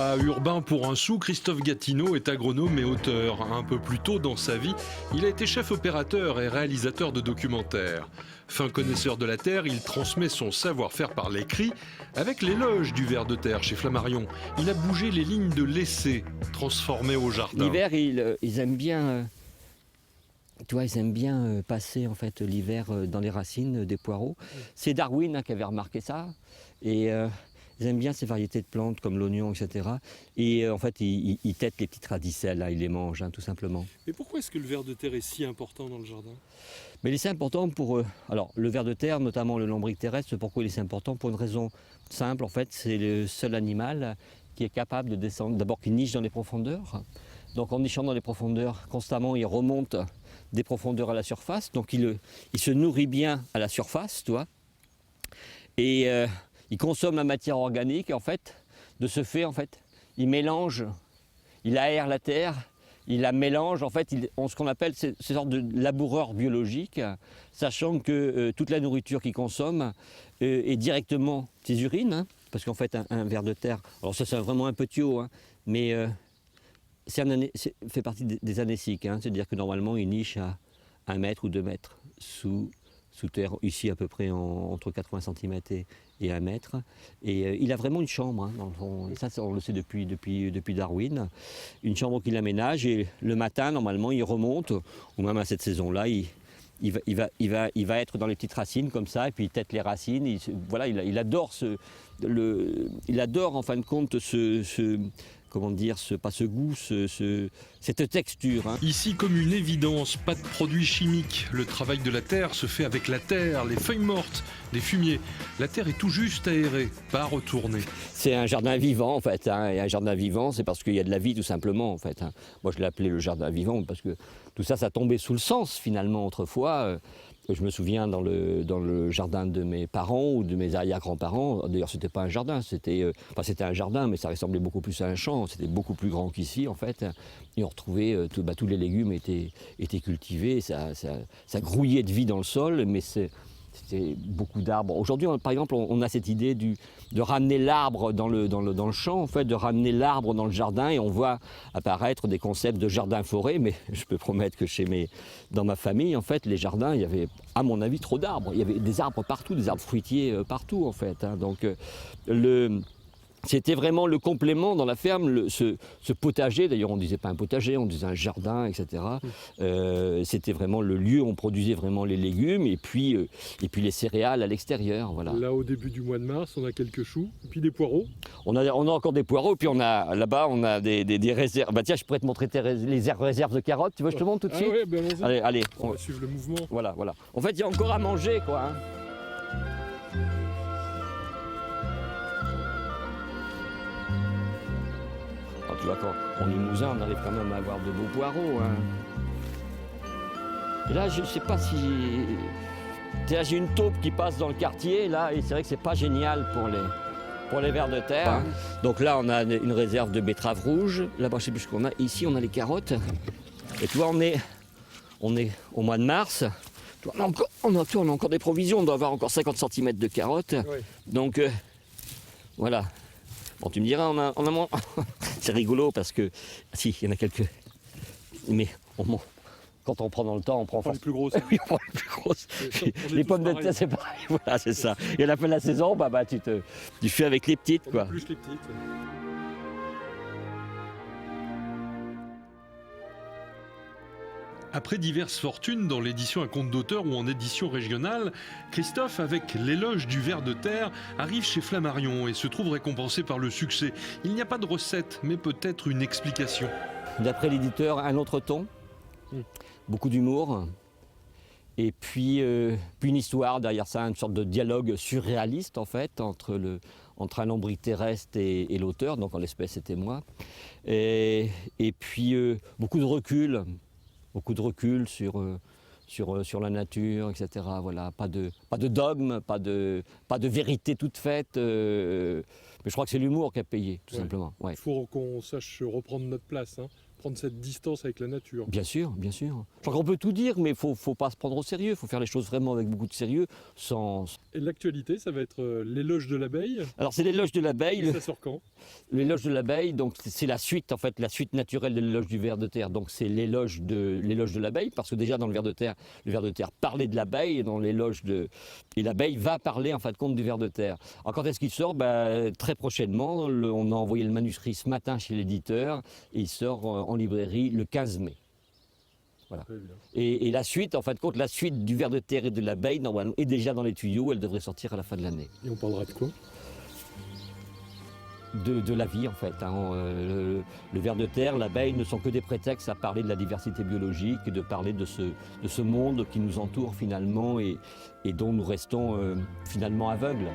Pas urbain pour un sou, Christophe Gatineau est agronome et auteur. Un peu plus tôt dans sa vie, il a été chef opérateur et réalisateur de documentaires. Fin connaisseur de la terre, il transmet son savoir-faire par l'écrit avec l'éloge du ver de terre chez Flammarion. Il a bougé les lignes de l'essai, transformées au jardin. L'hiver, ils aiment bien, ils aiment bien passer en fait l'hiver dans les racines des poireaux. C'est Darwin qui avait remarqué ça. Et ils aiment bien ces variétés de plantes comme l'oignon, etc. Et en fait, ils têtent les petites radicelles, là, ils les mangent, tout simplement. Mais pourquoi est-ce que le ver de terre est si important dans le jardin ? Mais il est si important pour... alors, le ver de terre, notamment le lombric terrestre, pourquoi il est si important ? Pour une raison simple, en fait, c'est le seul animal qui est capable de descendre, d'abord qui niche dans les profondeurs. Donc en nichant dans les profondeurs, constamment, il remonte des profondeurs à la surface. Donc il se nourrit bien à la surface, tu vois. Et il consomme la matière organique. Et en fait, de ce fait, il mélange, il aère la terre, il la mélange. En fait, ce qu'on appelle ces sortes de laboureurs biologiques, sachant que toute la nourriture qu'il consomme est directement ses urines. Parce qu'en fait, un ver de terre, alors ça c'est vraiment un petit haut, mais fait partie des anéciques. C'est-à-dire que normalement, il niche à 1 mètre ou 2 mètres sous terre, ici à peu près entre 80 cm et 1 mètre. Et il a vraiment une chambre, dans le fond. Et ça, on le sait depuis Darwin. Une chambre qu'il aménage et le matin, normalement, il remonte, ou même à cette saison-là, il va être dans les petites racines comme ça, et puis il tête les racines. Il adore il adore en fin de compte pas ce goût, cette texture. Ici, comme une évidence, pas de produits chimiques. Le travail de la terre se fait avec la terre, les feuilles mortes, les fumiers. La terre est tout juste aérée, pas retournée. C'est un jardin vivant en fait. Et un jardin vivant, c'est parce qu'il y a de la vie tout simplement en fait. Moi je l'ai appelé le jardin vivant parce que tout ça, ça tombait sous le sens finalement autrefois. Je me souviens dans le jardin de mes parents ou de mes arrière-grands-parents, d'ailleurs c'était pas un jardin, c'était un jardin mais ça ressemblait beaucoup plus à un champ, c'était beaucoup plus grand qu'ici en fait. Et on retrouvait, tous les légumes étaient cultivés, ça grouillait de vie dans le sol, mais c'était beaucoup d'arbres. Aujourd'hui, par exemple, on a cette idée de ramener l'arbre dans le champ, en fait, de ramener l'arbre dans le jardin, et on voit apparaître des concepts de jardin-forêt. Mais je peux promettre que dans ma famille, en fait, les jardins, il y avait, à mon avis, trop d'arbres. Il y avait des arbres partout, des arbres fruitiers partout, en fait. Donc, c'était vraiment le complément dans la ferme, ce potager, d'ailleurs on ne disait pas un potager, on disait un jardin, etc. C'était vraiment le lieu où on produisait vraiment les légumes et puis les céréales à l'extérieur. Voilà. Là au début du mois de mars, on a quelques choux, puis des poireaux. On a encore des poireaux, puis là-bas on a des réserves. Bah tiens, je pourrais te montrer les réserves de carottes, tu veux que je te montre tout de suite ? Oui, ben allons-y. Allez, on va suivre le mouvement. Voilà. En fait, il y a encore à manger, quoi. Tu vois, quand on est Limousin, on arrive quand même à avoir de beaux poireaux. Et là, je ne sais pas si... Là, j'ai une taupe qui passe dans le quartier, là, et c'est vrai que c'est pas génial pour les vers de terre. Donc là, on a une réserve de betteraves rouges. Là-bas, je ne sais plus ce qu'on a. Ici, on a les carottes. Et tu vois, on est au mois de mars. On a encore des provisions. On doit avoir encore 50 cm de carottes. Oui. Donc, voilà. Bon, tu me diras, on a moins... C'est rigolo parce que... Si, il y en a quelques... Mais quand on prend dans le temps, on prend les plus grosses. Oui, on prend les plus grosses. Les pommes de terre, c'est pareil. Voilà, c'est ça. Et à la fin de la saison, tu fais avec les petites, quoi. Plus les petites. Après diverses fortunes dans l'édition à compte d'auteur ou en édition régionale, Christophe, avec l'éloge du ver de terre, arrive chez Flammarion et se trouve récompensé par le succès. Il n'y a pas de recette, mais peut-être une explication. D'après l'éditeur, un autre ton, beaucoup d'humour, et puis une histoire derrière ça, une sorte de dialogue surréaliste en fait, entre un lombric terrestre et l'auteur, donc en l'espèce c'était moi, et puis beaucoup de recul sur la nature, etc. Voilà, pas de dogme, pas de vérité toute faite. Mais je crois que c'est l'humour qui a payé, tout simplement. Ouais. Il faut qu'on sache reprendre notre place. prendre cette distance avec la nature. Bien sûr, bien sûr. Je crois qu'on peut tout dire, mais il ne faut pas se prendre au sérieux. Il faut faire les choses vraiment avec beaucoup de sérieux. Et l'actualité, ça va être l'éloge de l'abeille. Alors c'est l'éloge de l'abeille. Ça sort quand? L'éloge de l'abeille, donc c'est la suite, en fait, la suite naturelle de l'éloge du ver de terre. Donc c'est l'éloge de l'abeille, parce que déjà dans le ver de terre parlait de l'abeille, et dans et l'abeille va parler en fin de compte du ver de terre. Alors quand est-ce qu'il sort? Très prochainement. On a envoyé le manuscrit ce matin chez l'éditeur, et il sort en librairie le 15 mai. Voilà. Et la suite, en fin de compte, la suite du ver de terre et de l'abeille, normalement, est déjà dans les tuyaux. Elle devrait sortir à la fin de l'année. Et on parlera de quoi? De la vie en fait. Le ver de terre, l'abeille ne sont que des prétextes à parler de la diversité biologique et de parler de ce monde qui nous entoure finalement et dont nous restons finalement aveugles.